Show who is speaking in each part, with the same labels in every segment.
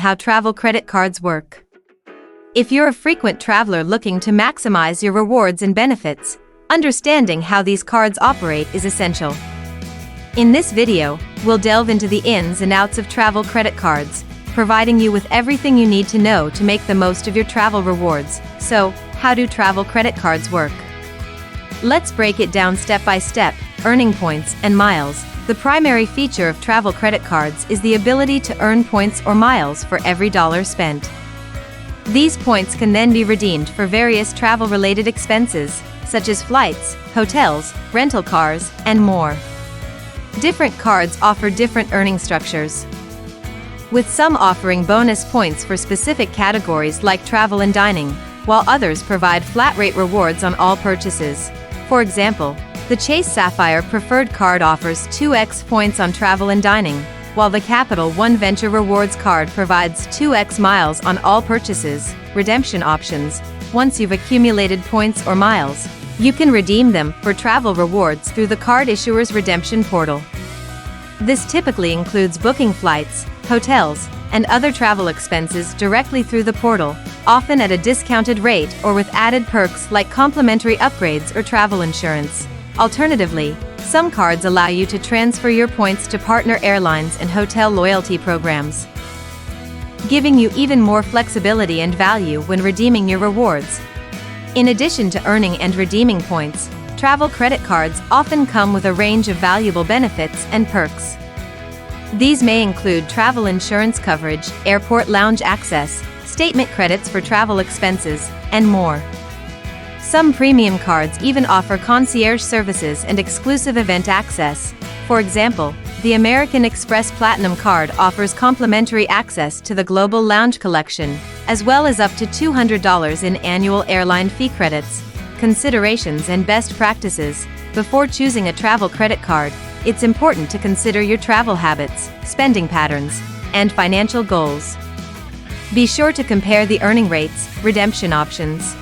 Speaker 1: How travel credit cards work. If you're a frequent traveler looking to maximize your rewards and benefits, understanding how these cards operate is essential. In this video, we'll delve into the ins and outs of travel credit cards, providing you with everything you need to know to make the most of your travel rewards. So, how do travel credit cards work? Let's break it down step by step. Earning points and miles. The primary feature of travel credit cards is the ability to earn points or miles for every dollar spent. These points can then be redeemed for various travel-related expenses, such as flights, hotels, rental cars, and more. Different cards offer different earning structures, with some offering bonus points for specific categories like travel and dining, while others provide flat-rate rewards on all purchases. For example, the Chase Sapphire Preferred card offers 2x points on travel and dining, while the Capital One Venture Rewards card provides 2x miles on all purchases. Redemption options. Once you've accumulated points or miles, you can redeem them for travel rewards through the card issuer's redemption portal. This typically includes booking flights, hotels, and other travel expenses directly through the portal, often at a discounted rate or with added perks like complimentary upgrades or travel insurance. Alternatively, some cards allow you to transfer your points to partner airlines and hotel loyalty programs, giving you even more flexibility and value when redeeming your rewards. In addition to earning and redeeming points, travel credit cards often come with a range of valuable benefits and perks. These may include travel insurance coverage, airport lounge access, statement credits for travel expenses, and more. Some premium cards even offer concierge services and exclusive event access. For example, the American Express Platinum Card offers complimentary access to the Global Lounge Collection, as well as up to $200 in annual airline fee credits. Considerations and best practices. Before choosing a travel credit card, it's important to consider your travel habits, spending patterns, and financial goals. Be sure to compare the earning rates, redemption options,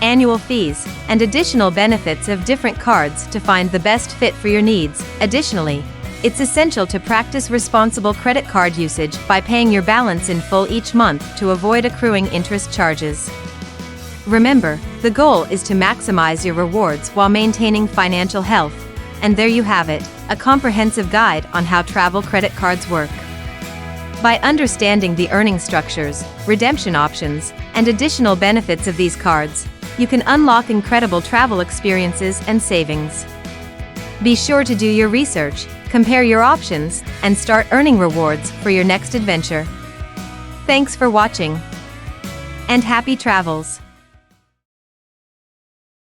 Speaker 1: annual fees, and additional benefits of different cards to find the best fit for your needs. Additionally, it's essential to practice responsible credit card usage by paying your balance in full each month to avoid accruing interest charges. Remember, the goal is to maximize your rewards while maintaining financial health. And there you have it, a comprehensive guide on how travel credit cards work. By understanding the earning structures, redemption options, and additional benefits of these cards, you can unlock incredible travel experiences and savings. Be sure to do your research, compare your options, and start earning rewards for your next adventure. Thanks for watching, and happy travels!